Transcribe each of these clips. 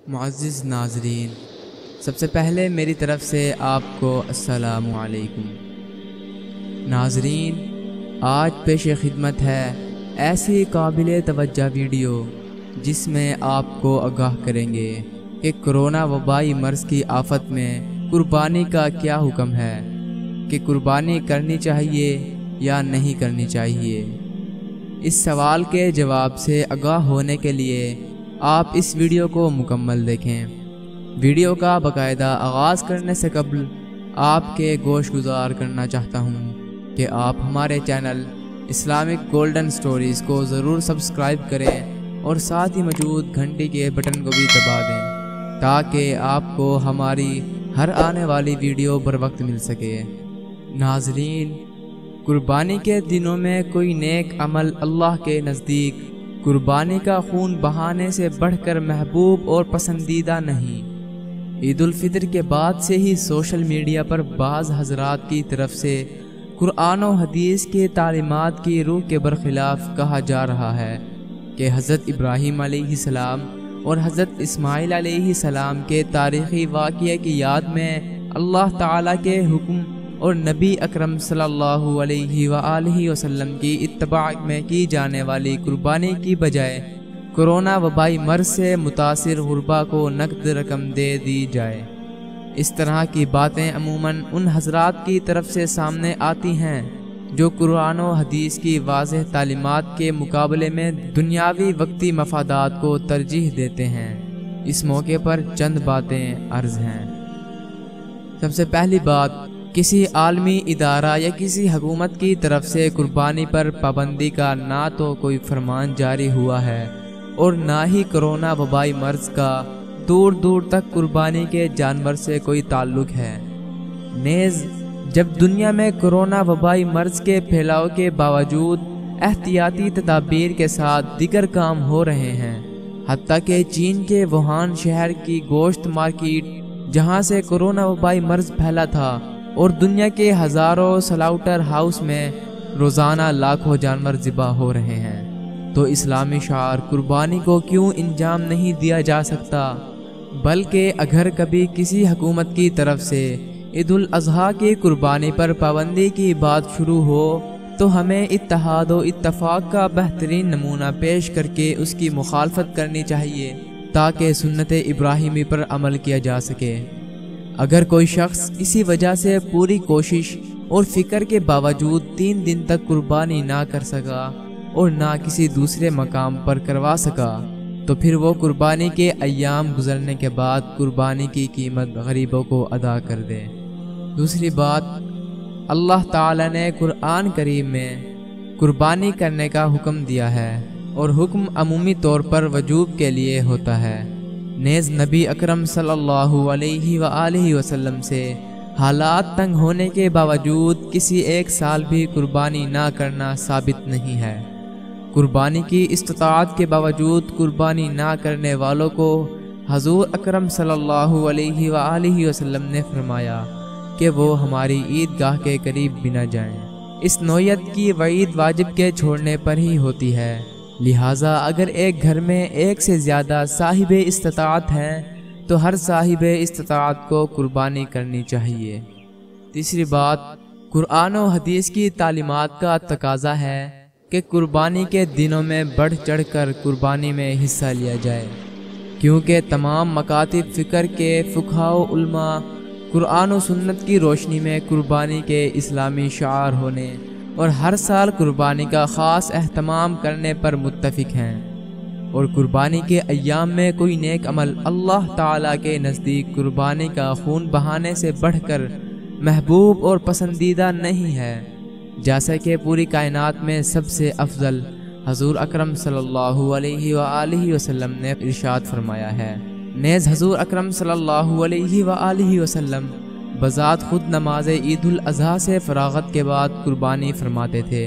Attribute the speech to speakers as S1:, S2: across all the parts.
S1: معزز ناظرین، سب سے پہلے میری طرف سے آپ کو السلام علیکم۔ ناظرین، آج پیش خدمت ہے ایسی قابل توجہ ویڈیو جس میں آپ کو آگاہ کریں گے کہ کرونا وبائی مرض کی آفت میں قربانی کا کیا حکم ہے، کہ قربانی کرنی چاہیے یا نہیں کرنی چاہیے۔ اس سوال کے جواب سے آگاہ ہونے کے لیے آپ اس ویڈیو کو مکمل دیکھیں۔ ویڈیو کا باقاعدہ آغاز کرنے سے قبل آپ کے گوش گزار کرنا چاہتا ہوں کہ آپ ہمارے چینل اسلامک گولڈن سٹوریز کو ضرور سبسکرائب کریں اور ساتھ ہی موجود گھنٹی کے بٹن کو بھی دبا دیں تاکہ آپ کو ہماری ہر آنے والی ویڈیو بر وقت مل سکے۔ ناظرین، قربانی کے دنوں میں کوئی نیک عمل اللہ کے نزدیک قربانی کا خون بہانے سے بڑھ کر محبوب اور پسندیدہ نہیں۔ عید الفطر کے بعد سے ہی سوشل میڈیا پر بعض حضرات کی طرف سے قرآن و حدیث کی تعلیمات کی روح کے برخلاف کہا جا رہا ہے کہ حضرت ابراہیم علیہ السلام اور حضرت اسماعیل علیہ السلام کے تاریخی واقعے کی یاد میں اللہ تعالیٰ کے حکم اور نبی اکرم صلی اللہ علیہ وآلہ وسلم کی اتباع میں کی جانے والی قربانی کی بجائے کرونا وبائی مرض سے متاثر غربا کو نقد رقم دے دی جائے۔ اس طرح کی باتیں عموماً ان حضرات کی طرف سے سامنے آتی ہیں جو قرآن و حدیث کی واضح تعلیمات کے مقابلے میں دنیاوی وقتی مفادات کو ترجیح دیتے ہیں۔ اس موقع پر چند باتیں عرض ہیں۔ سب سے پہلی بات، کسی عالمی ادارہ یا کسی حکومت کی طرف سے قربانی پر پابندی کا نہ تو کوئی فرمان جاری ہوا ہے اور نہ ہی کرونا وبائی مرض کا دور دور تک قربانی کے جانور سے کوئی تعلق ہے۔ نیز جب دنیا میں کرونا وبائی مرض کے پھیلاؤ کے باوجود احتیاطی تدابیر کے ساتھ دیگر کام ہو رہے ہیں، حتیٰ کہ چین کے ووہان شہر کی گوشت مارکیٹ جہاں سے کرونا وبائی مرض پھیلا تھا اور دنیا کے ہزاروں سلاؤٹر ہاؤس میں روزانہ لاکھوں جانور ذبح ہو رہے ہیں، تو اسلامی شعار قربانی کو کیوں انجام نہیں دیا جا سکتا؟ بلکہ اگر کبھی کسی حکومت کی طرف سے عید الاضحیٰ کی قربانی پر پابندی کی بات شروع ہو تو ہمیں اتحاد و اتفاق کا بہترین نمونہ پیش کر کے اس کی مخالفت کرنی چاہیے تاکہ سنت ابراہیمی پر عمل کیا جا سکے۔ اگر کوئی شخص کسی وجہ سے پوری کوشش اور فکر کے باوجود 3 دن تک قربانی نہ کر سکا اور نہ کسی دوسرے مقام پر کروا سکا تو پھر وہ قربانی کے ایام گزرنے کے بعد قربانی کی قیمت غریبوں کو ادا کر دے۔ دوسری بات، اللہ تعالی نے قرآن کریم میں قربانی کرنے کا حکم دیا ہے اور حکم عمومی طور پر وجوب کے لیے ہوتا ہے۔ نیز نبی اکرم صلی اللہ علیہ وآلہ وسلم سے حالات تنگ ہونے کے باوجود کسی ایک سال بھی قربانی نہ کرنا ثابت نہیں ہے۔ قربانی کی استطاعت کے باوجود قربانی نہ کرنے والوں کو حضور اکرم صلی اللہ علیہ وآلہ وسلم نے فرمایا کہ وہ ہماری عیدگاہ کے قریب بھی نہ جائیں۔ اس نوعیت کی وعید واجب کے چھوڑنے پر ہی ہوتی ہے، لہٰذا اگر ایک گھر میں ایک سے زیادہ صاحب استطاعت ہیں تو ہر صاحب استطاعت کو قربانی کرنی چاہیے۔ تیسری بات، قرآن و حدیث کی تعلیمات کا تقاضا ہے کہ قربانی کے دنوں میں بڑھ چڑھ کر قربانی میں حصہ لیا جائے، کیونکہ تمام مکاتب فکر کے فقہاء و علماء قرآن و سنت کی روشنی میں قربانی کے اسلامی شعار ہونے اور ہر سال قربانی کا خاص اہتمام کرنے پر متفق ہیں، اور قربانی کے ایام میں کوئی نیک عمل اللہ تعالیٰ کے نزدیک قربانی کا خون بہانے سے بڑھ کر محبوب اور پسندیدہ نہیں ہے، جیسا کہ پوری کائنات میں سب سے افضل حضور اکرم صلی اللہ علیہ وآلہ وسلم نے ارشاد فرمایا ہے۔ نیز حضور اکرم صلی اللہ علیہ وآلہ وسلم بذات خود نماز عید الاضحیٰ سے فراغت کے بعد قربانی فرماتے تھے۔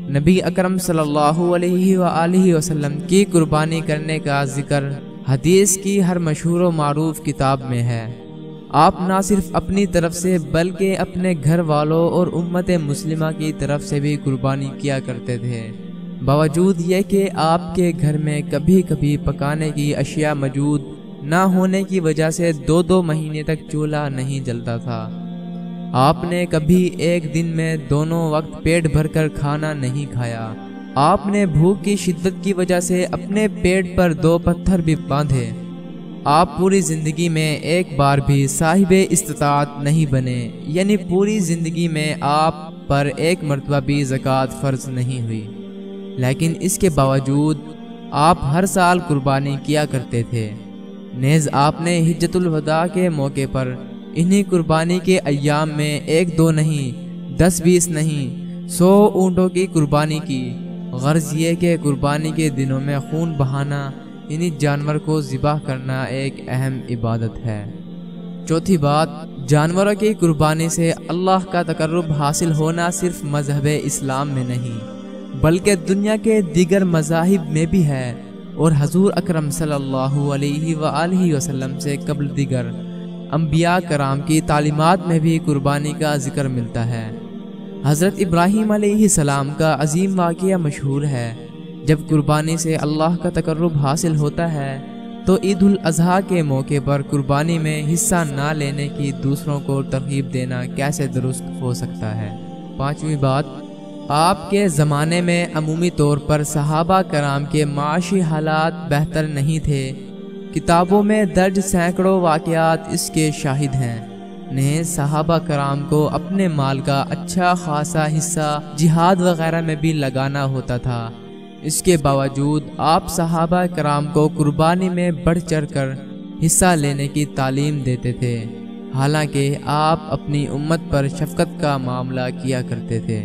S1: نبی اکرم صلی اللہ علیہ وآلہ وسلم کی قربانی کرنے کا ذکر حدیث کی ہر مشہور و معروف کتاب میں ہے۔ آپ نہ صرف اپنی طرف سے بلکہ اپنے گھر والوں اور امت مسلمہ کی طرف سے بھی قربانی کیا کرتے تھے، باوجود یہ کہ آپ کے گھر میں کبھی کبھی پکانے کی اشیاء موجود نہ ہونے کی وجہ سے 2 مہینے تک چولہا نہیں جلتا تھا۔ آپ نے کبھی ایک دن میں دونوں وقت پیٹ بھر کر کھانا نہیں کھایا۔ آپ نے بھوک کی شدت کی وجہ سے اپنے پیٹ پر 2 پتھر بھی باندھے۔ آپ پوری زندگی میں ایک بار بھی صاحب استطاعت نہیں بنے، یعنی پوری زندگی میں آپ پر ایک مرتبہ بھی زکوٰۃ فرض نہیں ہوئی، لیکن اس کے باوجود آپ ہر سال قربانی کیا کرتے تھے۔ نیز آپ نے حجۃ الوداع کے موقع پر انہی قربانی کے ایام میں 1-2 نہیں، 10-20 نہیں، 100 اونٹوں کی قربانی کی۔ غرض یہ کہ قربانی کے دنوں میں خون بہانا یعنی جانور کو ذبح کرنا ایک اہم عبادت ہے۔ چوتھی بات، جانوروں کی قربانی سے اللہ کا تقرب حاصل ہونا صرف مذہب اسلام میں نہیں بلکہ دنیا کے دیگر مذاہب میں بھی ہے، اور حضور اکرم صلی اللہ علیہ وآلہ وسلم سے قبل دیگر انبیاء کرام کی تعلیمات میں بھی قربانی کا ذکر ملتا ہے۔ حضرت ابراہیم علیہ السلام کا عظیم واقعہ مشہور ہے۔ جب قربانی سے اللہ کا تقرب حاصل ہوتا ہے تو عید الاضحیٰ کے موقع پر قربانی میں حصہ نہ لینے کی دوسروں کو ترغیب دینا کیسے درست ہو سکتا ہے؟ پانچویں بات، آپ کے زمانے میں عمومی طور پر صحابہ کرام کے معاشی حالات بہتر نہیں تھے۔ کتابوں میں درج سینکڑوں واقعات اس کے شاہد ہیں۔ نیز صحابہ کرام کو اپنے مال کا اچھا خاصا حصہ جہاد وغیرہ میں بھی لگانا ہوتا تھا۔ اس کے باوجود آپ صحابہ کرام کو قربانی میں بڑھ چڑھ کر حصہ لینے کی تعلیم دیتے تھے، حالانکہ آپ اپنی امت پر شفقت کا معاملہ کیا کرتے تھے۔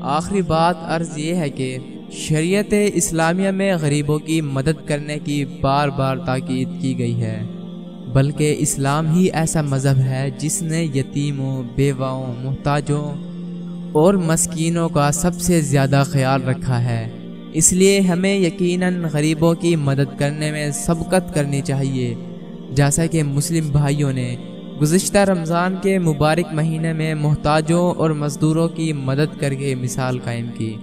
S1: آخری بات عرض یہ ہے کہ شریعت اسلامیہ میں غریبوں کی مدد کرنے کی بار بار تاکید کی گئی ہے، بلکہ اسلام ہی ایسا مذہب ہے جس نے یتیموں، بیواؤں، محتاجوں اور مسکینوں کا سب سے زیادہ خیال رکھا ہے۔ اس لیے ہمیں یقیناً غریبوں کی مدد کرنے میں سبقت کرنی چاہیے، جیسا کہ مسلم بھائیوں نے گزشتہ رمضان کے مبارک مہینے میں محتاجوں اور مزدوروں کی مدد کر کے مثال قائم کی۔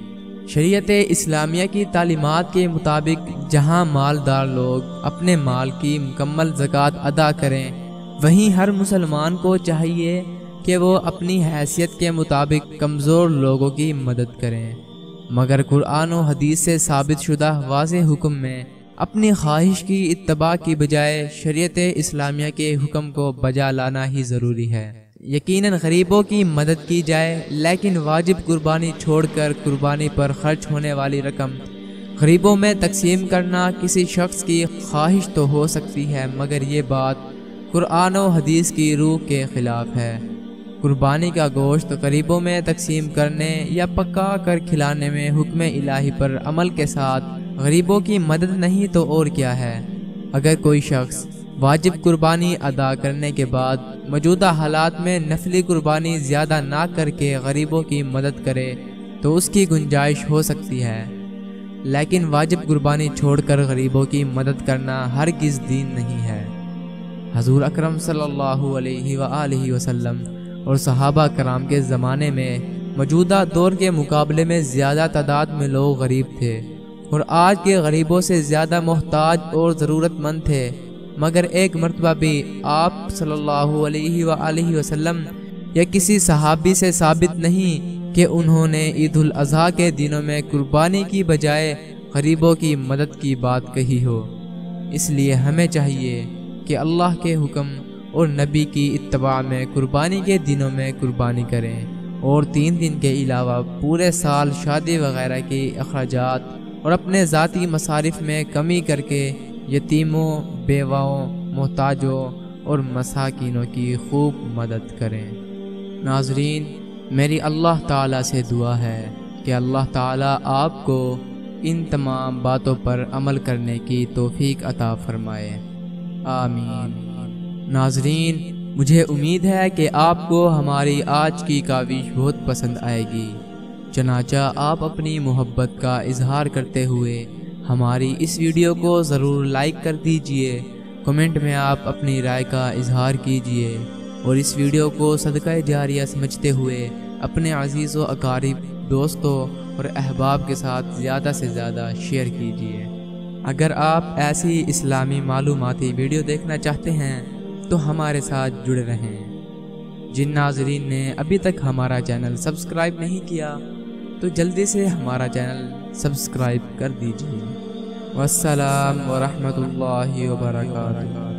S1: شریعت اسلامیہ کی تعلیمات کے مطابق جہاں مالدار لوگ اپنے مال کی مکمل زکوٰۃ ادا کریں، وہیں ہر مسلمان کو چاہیے کہ وہ اپنی حیثیت کے مطابق کمزور لوگوں کی مدد کریں، مگر قرآن و حدیث سے ثابت شدہ واضح حکم میں اپنی خواہش کی اتباع کی بجائے شریعت اسلامیہ کے حکم کو بجا لانا ہی ضروری ہے۔ یقیناً غریبوں کی مدد کی جائے، لیکن واجب قربانی چھوڑ کر قربانی پر خرچ ہونے والی رقم غریبوں میں تقسیم کرنا کسی شخص کی خواہش تو ہو سکتی ہے، مگر یہ بات قرآن و حدیث کی روح کے خلاف ہے۔ قربانی کا گوشت غریبوں میں تقسیم کرنے یا پکا کر کھلانے میں حکم الہی پر عمل کے ساتھ غریبوں کی مدد نہیں تو اور کیا ہے؟ اگر کوئی شخص واجب قربانی ادا کرنے کے بعد موجودہ حالات میں نفلی قربانی زیادہ نہ کر کے غریبوں کی مدد کرے تو اس کی گنجائش ہو سکتی ہے، لیکن واجب قربانی چھوڑ کر غریبوں کی مدد کرنا ہرگز دین نہیں ہے۔ حضور اکرم صلی اللہ علیہ وآلہ وسلم اور صحابہ کرام کے زمانے میں موجودہ دور کے مقابلے میں زیادہ تعداد میں لوگ غریب تھے، اور آج کے غریبوں سے زیادہ محتاج اور ضرورت مند تھے، مگر ایک مرتبہ بھی آپ صلی اللہ علیہ وآلہ وسلم یا کسی صحابی سے ثابت نہیں کہ انہوں نے عید الاضحیٰ کے دنوں میں قربانی کی بجائے غریبوں کی مدد کی بات کہی ہو۔ اس لیے ہمیں چاہیے کہ اللہ کے حکم اور نبی کی اتباع میں قربانی کے دنوں میں قربانی کریں، اور 3 دن کے علاوہ پورے سال شادی وغیرہ کے اخراجات اور اپنے ذاتی مصارف میں کمی کر کے یتیموں، بیواؤں، محتاجوں اور مساکینوں کی خوب مدد کریں۔ ناظرین، میری اللہ تعالیٰ سے دعا ہے کہ اللہ تعالیٰ آپ کو ان تمام باتوں پر عمل کرنے کی توفیق عطا فرمائے، آمین۔ ناظرین، مجھے امید ہے کہ آپ کو ہماری آج کی کاوش بہت پسند آئے گی، چنانچہ آپ اپنی محبت کا اظہار کرتے ہوئے ہماری اس ویڈیو کو ضرور لائک کر دیجئے، کمنٹ میں آپ اپنی رائے کا اظہار کیجئے، اور اس ویڈیو کو صدقہ جاریہ سمجھتے ہوئے اپنے عزیز و اقارب، دوستوں اور احباب کے ساتھ زیادہ سے زیادہ شیئر کیجئے۔ اگر آپ ایسی اسلامی معلوماتی ویڈیو دیکھنا چاہتے ہیں تو ہمارے ساتھ جڑے رہیں۔ جن ناظرین نے ابھی تک ہمارا چینل سبسکرائب نہیں کیا تو جلدی سے ہمارا چینل سبسکرائب کر دیجیے۔ والسلام ورحمۃ اللہ وبرکاتہ۔